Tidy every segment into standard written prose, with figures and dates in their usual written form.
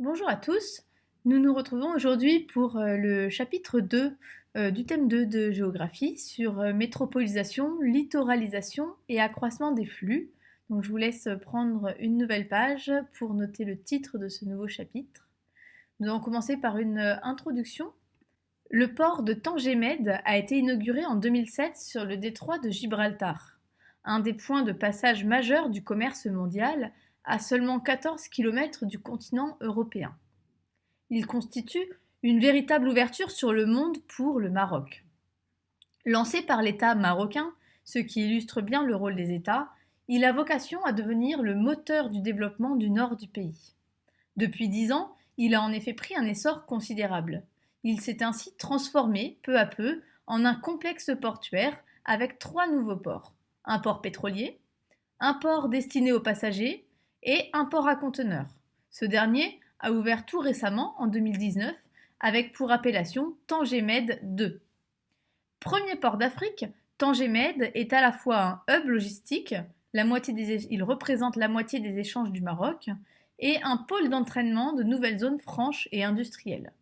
Bonjour à tous, nous nous retrouvons aujourd'hui pour le chapitre 2 du thème 2 de géographie sur métropolisation, littoralisation et accroissement des flux. Donc je vous laisse prendre une nouvelle page pour noter le titre de ce nouveau chapitre. Nous allons commencer par une introduction. Le port de Tanger-Med a été inauguré en 2007 sur le détroit de Gibraltar, un des points de passage majeurs du commerce mondial, à seulement 14 km du continent européen. Il constitue une véritable ouverture sur le monde pour le Maroc. Lancé par l'État marocain, ce qui illustre bien le rôle des États, il a vocation à devenir le moteur du développement du nord du pays. Depuis 10 ans, il a en effet pris un essor considérable. Il s'est ainsi transformé, peu à peu, en un complexe portuaire avec 3 nouveaux ports. Un port pétrolier, un port destiné aux passagers et un port à conteneurs. Ce dernier a ouvert tout récemment, en 2019, avec pour appellation Tanger-Med 2. Premier port d'Afrique, Tanger-Med est à la fois un hub logistique, il représente la moitié des échanges du Maroc, et un pôle d'entraînement de nouvelles zones franches et industrielles.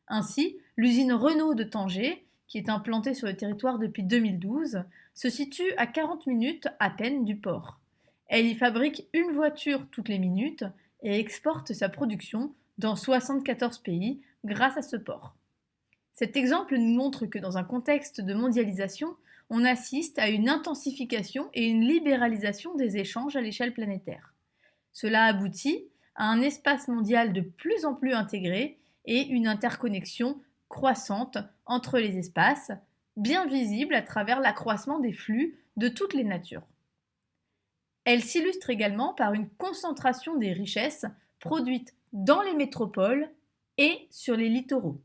Ainsi, l'usine Renault de Tanger, qui est implantée sur le territoire depuis 2012, se situe à 40 minutes à peine du port. Elle y fabrique une voiture toutes les minutes et exporte sa production dans 74 pays grâce à ce port. Cet exemple nous montre que dans un contexte de mondialisation, on assiste à une intensification et une libéralisation des échanges à l'échelle planétaire. Cela aboutit à un espace mondial de plus en plus intégré et une interconnexion croissante entre les espaces, bien visible à travers l'accroissement des flux de toutes les natures. Elle s'illustre également par une concentration des richesses produites dans les métropoles et sur les littoraux.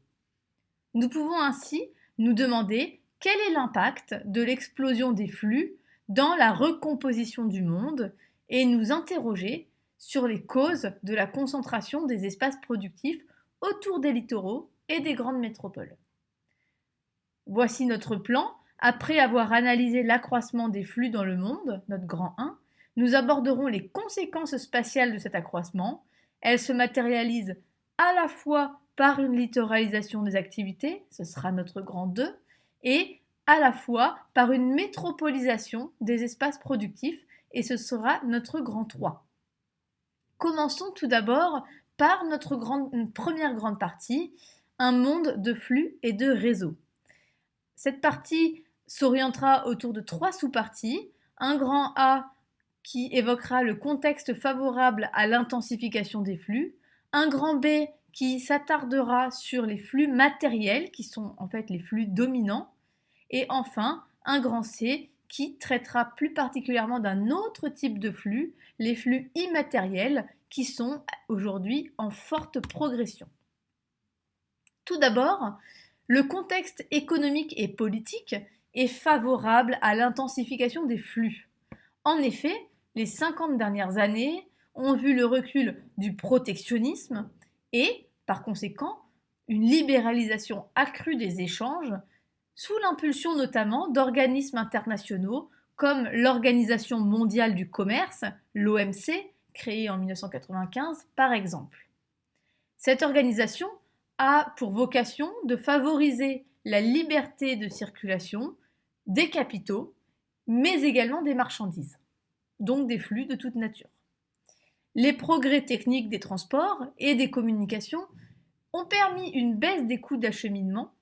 Nous pouvons ainsi nous demander quel est l'impact de l'explosion des flux dans la recomposition du monde et nous interroger sur les causes de la concentration des espaces productifs autour des littoraux et des grandes métropoles. Voici notre plan. Après avoir analysé l'accroissement des flux dans le monde, notre grand 1, nous aborderons les conséquences spatiales de cet accroissement. Elles se matérialisent à la fois par une littoralisation des activités, ce sera notre grand 2, et à la fois par une métropolisation des espaces productifs, et ce sera notre grand 3. Commençons tout d'abord par notre première grande partie, un monde de flux et de réseaux. Cette partie s'orientera autour de 3 sous-parties. Un grand A qui évoquera le contexte favorable à l'intensification des flux, un grand B qui s'attardera sur les flux matériels, qui sont en fait les flux dominants, et enfin un grand C qui traitera plus particulièrement d'un autre type de flux, les flux immatériels, qui sont aujourd'hui en forte progression. Tout d'abord, le contexte économique et politique est favorable à l'intensification des flux. En effet, les 50 dernières années ont vu le recul du protectionnisme et, par conséquent, une libéralisation accrue des échanges, sous l'impulsion notamment d'organismes internationaux comme l'Organisation mondiale du commerce, l'OMC, créée en 1995 par exemple. Cette organisation a pour vocation de favoriser la liberté de circulation des capitaux, mais également des marchandises, donc des flux de toute nature. Les progrès techniques des transports et des communications ont permis une baisse des coûts d'acheminement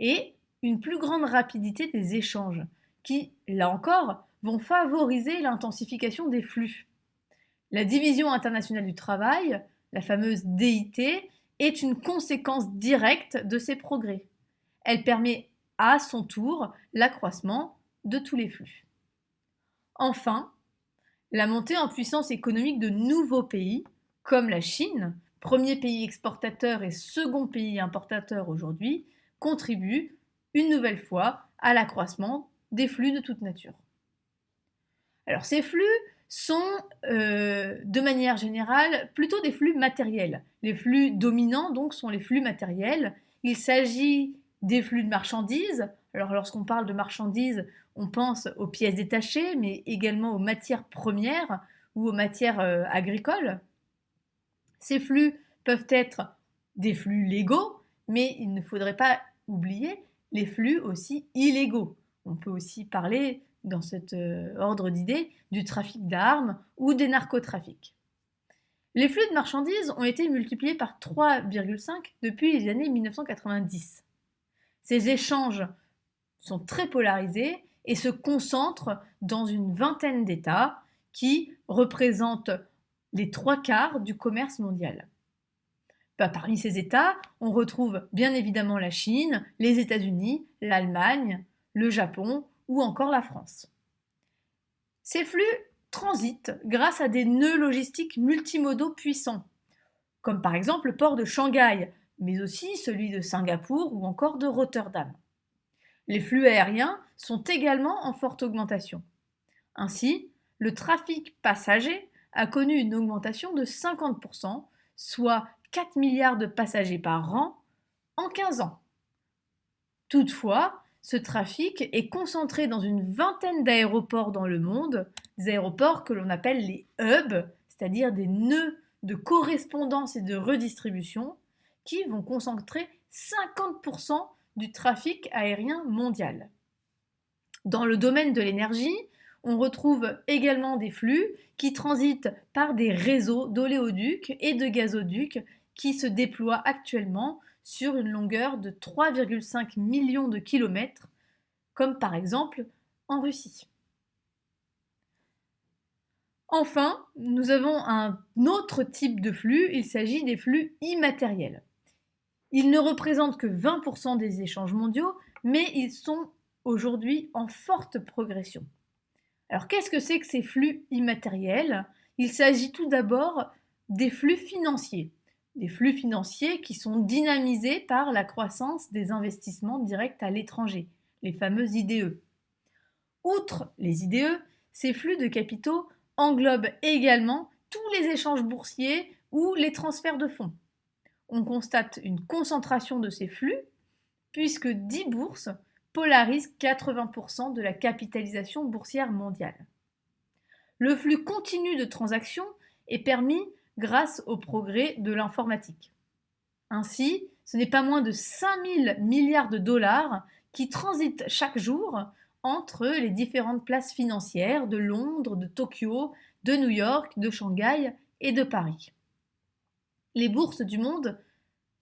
et une plus grande rapidité des échanges, qui, là encore, vont favoriser l'intensification des flux. La Division internationale du travail, la fameuse DIT, est une conséquence directe de ces progrès. Elle permet à son tour l'accroissement de tous les flux. Enfin, la montée en puissance économique de nouveaux pays, comme la Chine, premier pays exportateur et second pays importateur aujourd'hui, contribue une nouvelle fois à l'accroissement des flux de toute nature. Alors ces flux sont, de manière générale, plutôt des flux matériels. Les flux dominants, donc, sont les flux matériels. Il s'agit des flux de marchandises. Alors, lorsqu'on parle de marchandises, on pense aux pièces détachées, mais également aux matières premières ou aux matières agricoles. Ces flux peuvent être des flux légaux, mais il ne faudrait pas oublier les flux aussi illégaux. On peut aussi parler, dans cet ordre d'idées, du trafic d'armes ou des narcotrafics. Les flux de marchandises ont été multipliés par 3,5 depuis les années 1990. Ces échanges sont très polarisés et se concentrent dans une vingtaine d'États qui représentent les 3/4 du commerce mondial. Parmi ces États, on retrouve bien évidemment la Chine, les États-Unis, l'Allemagne, le Japon ou encore la France. Ces flux transitent grâce à des nœuds logistiques multimodaux puissants, comme par exemple le port de Shanghai, mais aussi celui de Singapour ou encore de Rotterdam. Les flux aériens sont également en forte augmentation. Ainsi, le trafic passager a connu une augmentation de 50%, soit 4 milliards de passagers par an en 15 ans. Toutefois, ce trafic est concentré dans une vingtaine d'aéroports dans le monde, des aéroports que l'on appelle les hubs, c'est-à-dire des nœuds de correspondance et de redistribution, qui vont concentrer 50% du trafic aérien mondial. Dans le domaine de l'énergie, on retrouve également des flux qui transitent par des réseaux d'oléoducs et de gazoducs qui se déploient actuellement sur une longueur de 3,5 millions de kilomètres, comme par exemple en Russie. Enfin, nous avons un autre type de flux, il s'agit des flux immatériels. Ils ne représentent que 20% des échanges mondiaux, mais ils sont aujourd'hui en forte progression. Alors qu'est-ce que c'est que ces flux immatériels? Il s'agit tout d'abord des flux financiers. Des flux financiers qui sont dynamisés par la croissance des investissements directs à l'étranger, les fameux IDE. Outre les IDE, ces flux de capitaux englobent également tous les échanges boursiers ou les transferts de fonds. On constate une concentration de ces flux puisque 10 bourses polarisent 80% de la capitalisation boursière mondiale. Le flux continu de transactions est permis grâce au progrès de l'informatique. Ainsi, ce n'est pas moins de 5 000 milliards de dollars qui transitent chaque jour entre les différentes places financières de Londres, de Tokyo, de New York, de Shanghai et de Paris. Les bourses du monde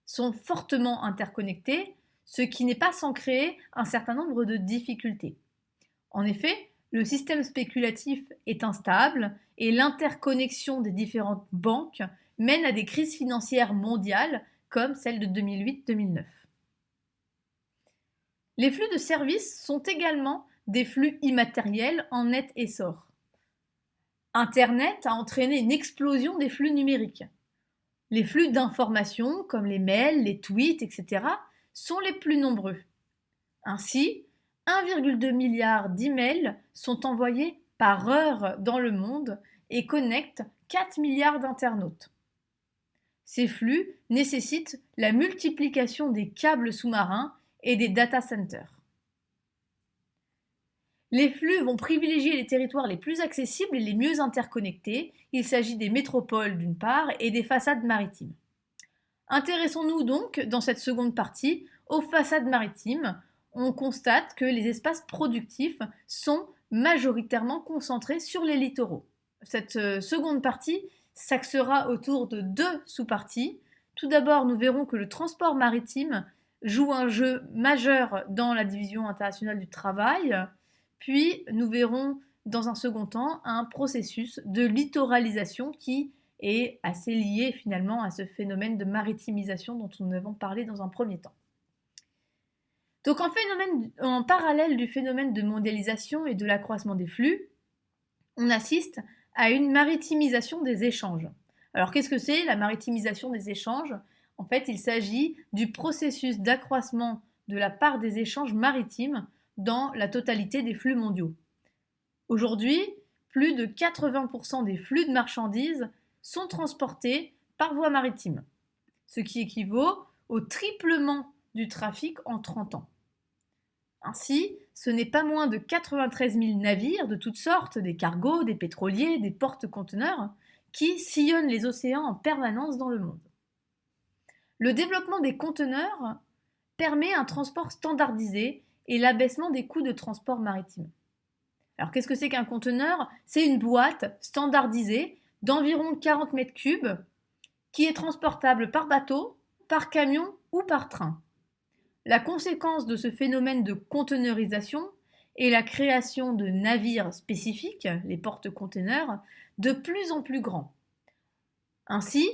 sont fortement interconnectées, ce qui n'est pas sans créer un certain nombre de difficultés. En effet, le système spéculatif est instable et l'interconnexion des différentes banques mène à des crises financières mondiales comme celle de 2008-2009. Les flux de services sont également des flux immatériels en net essor. Internet a entraîné une explosion des flux numériques. Les flux d'informations comme les mails, les tweets, etc. sont les plus nombreux. Ainsi, 1,2 milliard d'emails sont envoyés par heure dans le monde et connectent 4 milliards d'internautes. Ces flux nécessitent la multiplication des câbles sous-marins et des data centers. Les flux vont privilégier les territoires les plus accessibles et les mieux interconnectés. Il s'agit des métropoles d'une part et des façades maritimes. Intéressons-nous donc, dans cette seconde partie, aux façades maritimes. On constate que les espaces productifs sont majoritairement concentrés sur les littoraux. Cette seconde partie s'axera autour de deux sous-parties. Tout d'abord, nous verrons que le transport maritime joue un jeu majeur dans la division internationale du travail. Puis, nous verrons dans un second temps un processus de littoralisation qui est assez lié finalement à ce phénomène de maritimisation dont nous avons parlé dans un premier temps. Donc en parallèle du phénomène de mondialisation et de l'accroissement des flux, on assiste à une maritimisation des échanges. Alors qu'est-ce que c'est la maritimisation des échanges? En fait, il s'agit du processus d'accroissement de la part des échanges maritimes dans la totalité des flux mondiaux. Aujourd'hui, plus de 80% des flux de marchandises sont transportés par voie maritime, ce qui équivaut au triplement du trafic en 30 ans. Ainsi, ce n'est pas moins de 93 000 navires de toutes sortes, des cargos, des pétroliers, des porte-conteneurs, qui sillonnent les océans en permanence dans le monde. Le développement des conteneurs permet un transport standardisé et l'abaissement des coûts de transport maritime. Alors qu'est-ce que c'est qu'un conteneur? C'est une boîte standardisée d'environ 40 mètres cubes qui est transportable par bateau, par camion ou par train. La conséquence de ce phénomène de conteneurisation est la création de navires spécifiques, les porte-conteneurs, de plus en plus grands. Ainsi,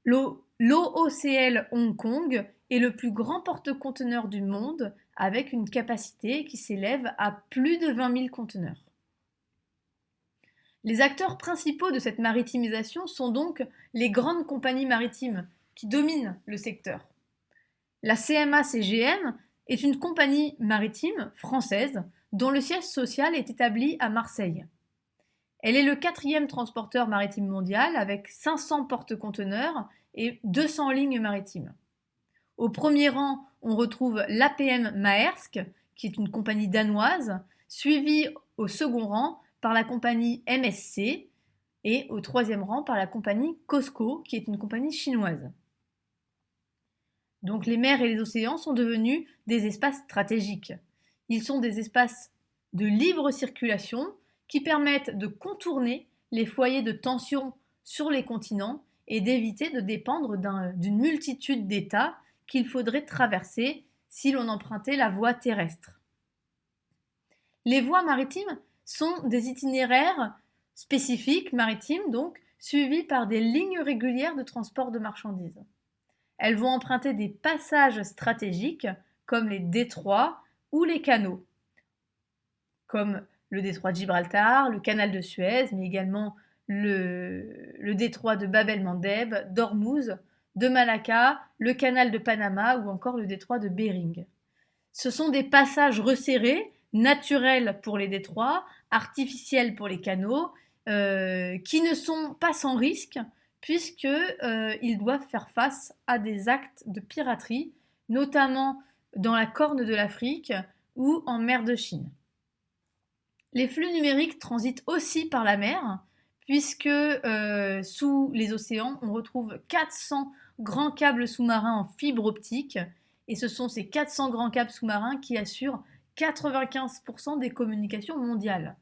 l'OOCL Hong Kong est le plus grand porte-conteneurs du monde avec une capacité qui s'élève à plus de 20 000 conteneurs. Les acteurs principaux de cette maritimisation sont donc les grandes compagnies maritimes qui dominent le secteur. La CMA-CGM est une compagnie maritime française dont le siège social est établi à Marseille. Elle est le 4e transporteur maritime mondial avec 500 porte-conteneurs et 200 lignes maritimes. Au premier rang, on retrouve l'APM Maersk, qui est une compagnie danoise, suivie au second rang par la compagnie MSC et au 3e rang par la compagnie COSCO, qui est une compagnie chinoise. Donc les mers et les océans sont devenus des espaces stratégiques. Ils sont des espaces de libre circulation qui permettent de contourner les foyers de tension sur les continents et d'éviter de dépendre d'une multitude d'États qu'il faudrait traverser si l'on empruntait la voie terrestre. Les voies maritimes sont des itinéraires spécifiques maritimes, donc suivis par des lignes régulières de transport de marchandises. Elles vont emprunter des passages stratégiques comme les détroits ou les canaux, comme le détroit de Gibraltar, le canal de Suez, mais également le détroit de Bab el-Mandeb, d'Ormuz, de Malacca, le canal de Panama ou encore le détroit de Bering. Ce sont des passages resserrés, naturels pour les détroits, artificiels pour les canaux, qui ne sont pas sans risque, puisqu'ils doivent faire face à des actes de piraterie, notamment dans la Corne de l'Afrique ou en mer de Chine. Les flux numériques transitent aussi par la mer, puisque sous les océans, on retrouve 400 grands câbles sous-marins en fibre optique, et ce sont ces 400 grands câbles sous-marins qui assurent 95% des communications mondiales.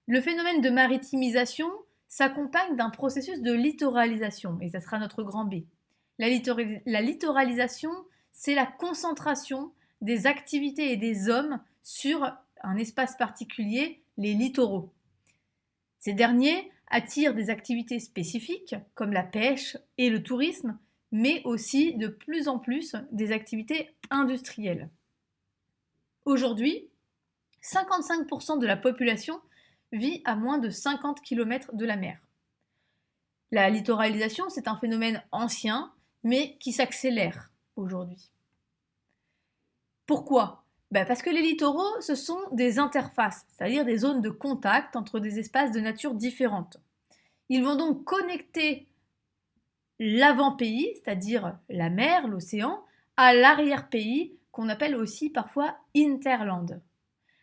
Le phénomène de maritimisation s'accompagne d'un processus de littoralisation, et ça sera notre grand B. La littoralisation, c'est la concentration des activités et des hommes sur un espace particulier, les littoraux. Ces derniers attirent des activités spécifiques comme la pêche et le tourisme, mais aussi de plus en plus des activités industrielles. Aujourd'hui, 55% de la population vit à moins de 50 km de la mer. La littoralisation, c'est un phénomène ancien, mais qui s'accélère aujourd'hui. Pourquoi ? Parce que les littoraux, ce sont des interfaces, c'est-à-dire des zones de contact entre des espaces de nature différentes. Ils vont donc connecter l'avant-pays, c'est-à-dire la mer, l'océan, à l'arrière-pays, qu'on appelle aussi parfois interland.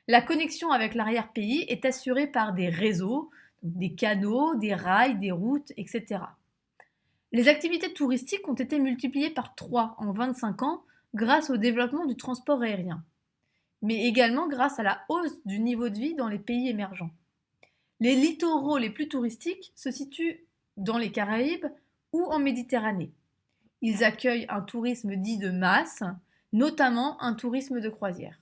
La connexion avec l'arrière-pays est assurée par des réseaux, des canaux, des rails, des routes, etc. Les activités touristiques ont été multipliées par 3 en 25 ans grâce au développement du transport aérien, mais également grâce à la hausse du niveau de vie dans les pays émergents. Les littoraux les plus touristiques se situent dans les Caraïbes ou en Méditerranée. Ils accueillent un tourisme dit de masse, notamment un tourisme de croisière.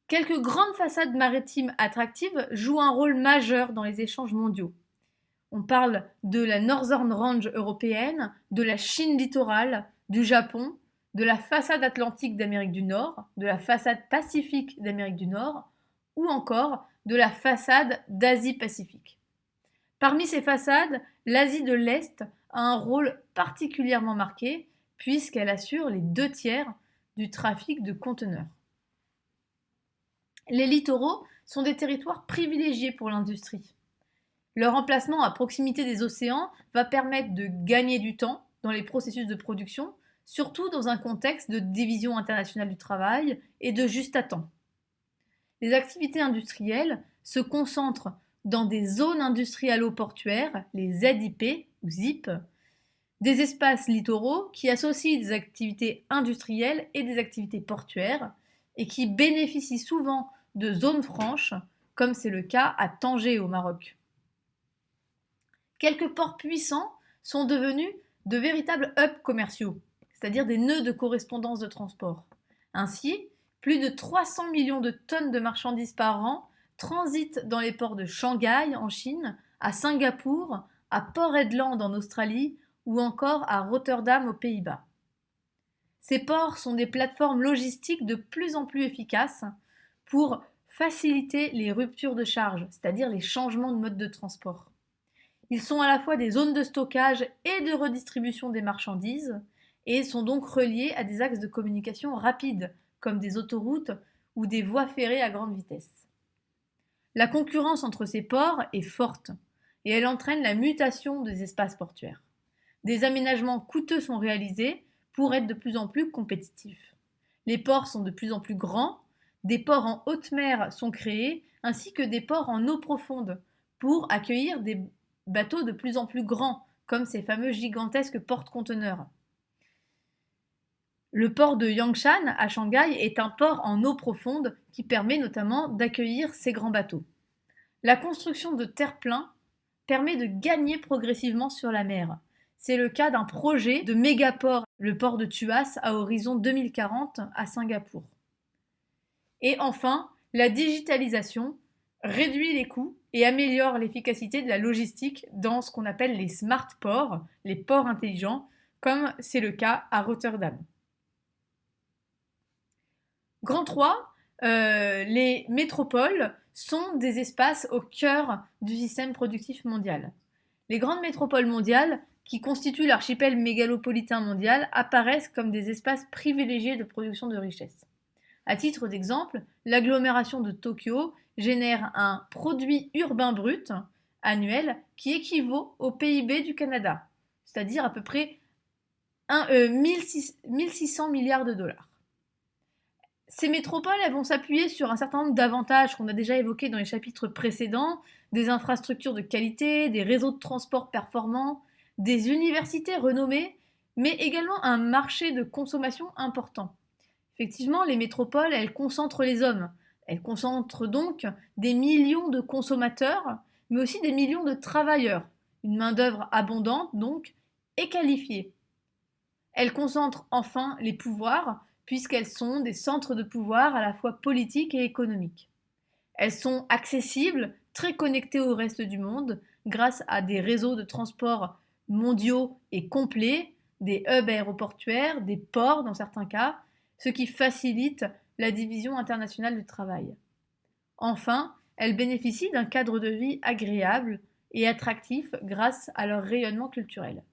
Quelques grandes façades maritimes attractives jouent un rôle majeur dans les échanges mondiaux. On parle de la Northern Range européenne, de la Chine littorale, du Japon, de la façade atlantique d'Amérique du Nord, de la façade pacifique d'Amérique du Nord, ou encore de la façade d'Asie-Pacifique. Parmi ces façades, l'Asie de l'Est a un rôle particulièrement marqué puisqu'elle assure les 2/3 du trafic de conteneurs. Les littoraux sont des territoires privilégiés pour l'industrie. Leur emplacement à proximité des océans va permettre de gagner du temps dans les processus de production, surtout dans un contexte de division internationale du travail et de juste-à-temps. Les activités industrielles se concentrent dans des zones industrielles portuaires, les ZIP ou ZIP, Des espaces littoraux qui associent des activités industrielles et des activités portuaires et qui bénéficient souvent de zones franches, comme c'est le cas à Tanger au Maroc. Quelques ports puissants sont devenus de véritables hubs commerciaux, c'est-à-dire des nœuds de correspondance de transport. Ainsi, plus de 300 millions de tonnes de marchandises par an transitent dans les ports de Shanghai en Chine, à Singapour, à Port Hedland en Australie ou encore à Rotterdam aux Pays-Bas. Ces ports sont des plateformes logistiques de plus en plus efficaces pour faciliter les ruptures de charge, c'est-à-dire les changements de mode de transport. Ils sont à la fois des zones de stockage et de redistribution des marchandises et sont donc reliés à des axes de communication rapides, comme des autoroutes ou des voies ferrées à grande vitesse. La concurrence entre ces ports est forte et elle entraîne la mutation des espaces portuaires. Des aménagements coûteux sont réalisés pour être de plus en plus compétitifs. Les ports sont de plus en plus grands, des ports en haute mer sont créés, ainsi que des ports en eau profonde pour accueillir des bateaux de plus en plus grands, comme ces fameux gigantesques porte-conteneurs. Le port de Yangshan à Shanghai est un port en eau profonde qui permet notamment d'accueillir ces grands bateaux. La construction de terre-plein permet de gagner progressivement sur la mer. C'est le cas d'un projet de mégaport, le port de Tuas à horizon 2040 à Singapour. Et enfin, la digitalisation réduit les coûts et améliore l'efficacité de la logistique dans ce qu'on appelle les smart ports, les ports intelligents, comme c'est le cas à Rotterdam. Grand 3, les métropoles sont des espaces au cœur du système productif mondial. Les grandes métropoles mondiales, qui constituent l'archipel mégalopolitain mondial, apparaissent comme des espaces privilégiés de production de richesses. À titre d'exemple, l'agglomération de Tokyo génère un produit urbain brut annuel qui équivaut au PIB du Canada, c'est-à-dire à peu près 1600 milliards de dollars. Ces métropoles, elles vont s'appuyer sur un certain nombre d'avantages qu'on a déjà évoqués dans les chapitres précédents, des infrastructures de qualité, des réseaux de transport performants, des universités renommées, mais également un marché de consommation important. Effectivement, les métropoles, elles concentrent les hommes. Elles concentrent donc des millions de consommateurs, mais aussi des millions de travailleurs. Une main-d'œuvre abondante, donc, et qualifiée. Elles concentrent enfin les pouvoirs, puisqu'elles sont des centres de pouvoir à la fois politiques et économiques. Elles sont accessibles, très connectées au reste du monde, grâce à des réseaux de transport mondiaux et complets, des hubs aéroportuaires, des ports dans certains cas, ce qui facilite la division internationale du travail. Enfin, elles bénéficient d'un cadre de vie agréable et attractif grâce à leur rayonnement culturel.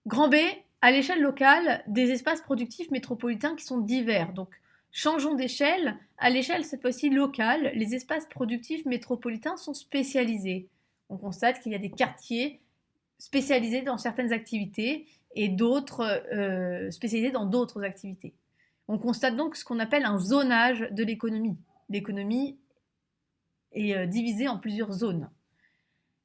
Grand B, à l'échelle locale, des espaces productifs métropolitains qui sont divers. Donc, changeons d'échelle. À l'échelle, cette fois-ci locale, les espaces productifs métropolitains sont spécialisés. On constate qu'il y a des quartiers spécialisés dans certaines activités et d'autres spécialisés dans d'autres activités. On constate donc ce qu'on appelle un zonage de l'économie. L'économie est divisée en plusieurs zones.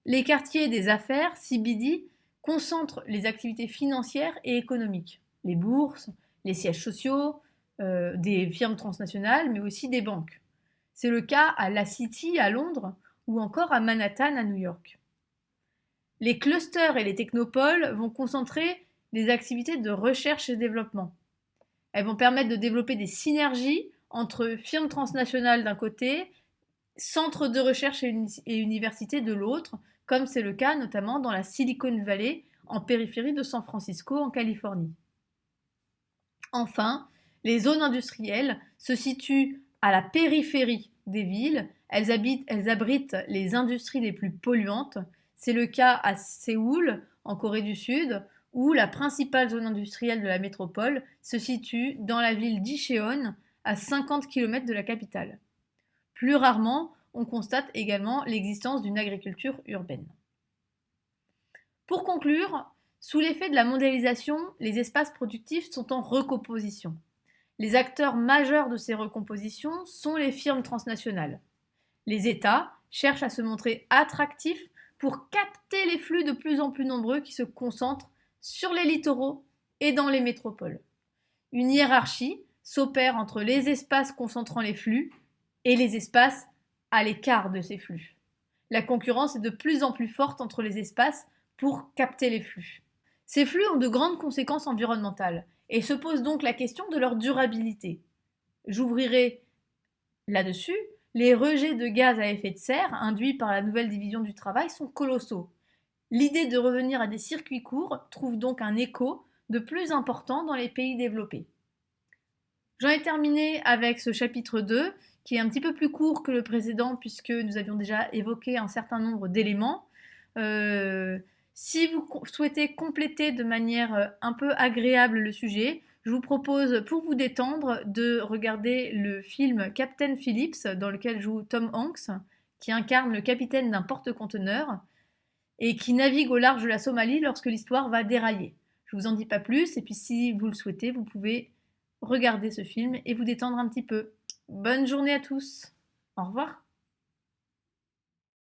Les quartiers des affaires, CBD, concentrent les activités financières et économiques. Les bourses, les sièges sociaux, des firmes transnationales, mais aussi des banques. C'est le cas à La City à Londres ou encore à Manhattan à New York. Les clusters et les technopoles vont concentrer les activités de recherche et développement. Elles vont permettre de développer des synergies entre firmes transnationales d'un côté, centres de recherche et universités de l'autre, comme c'est le cas notamment dans la Silicon Valley, en périphérie de San Francisco, en Californie. Enfin, les zones industrielles se situent à la périphérie des villes. Elles abritent les industries les plus polluantes. C'est le cas à Séoul, en Corée du Sud, où la principale zone industrielle de la métropole se situe dans la ville d'Incheon, à 50 km de la capitale. Plus rarement, on constate également l'existence d'une agriculture urbaine. Pour conclure, sous l'effet de la mondialisation, les espaces productifs sont en recomposition. Les acteurs majeurs de ces recompositions sont les firmes transnationales. Les États cherchent à se montrer attractifs pour capter les flux de plus en plus nombreux qui se concentrent sur les littoraux et dans les métropoles. Une hiérarchie s'opère entre les espaces concentrant les flux et les espaces à l'écart de ces flux. La concurrence est de plus en plus forte entre les espaces pour capter les flux. Ces flux ont de grandes conséquences environnementales et se pose donc la question de leur durabilité. J'ouvrirai là-dessus. Les rejets de gaz à effet de serre induits par la nouvelle division du travail sont colossaux. L'idée de revenir à des circuits courts trouve donc un écho de plus important dans les pays développés. J'en ai terminé avec ce chapitre 2, qui est un petit peu plus court que le précédent puisque nous avions déjà évoqué un certain nombre d'éléments. Si vous souhaitez compléter de manière un peu agréable le sujet, je vous propose, pour vous détendre, de regarder le film Captain Phillips, dans lequel joue Tom Hanks, qui incarne le capitaine d'un porte-conteneur et qui navigue au large de la Somalie lorsque l'histoire va dérailler. Je ne vous en dis pas plus, et puis si vous le souhaitez, vous pouvez regarder ce film et vous détendre un petit peu. Bonne journée à tous. Au revoir.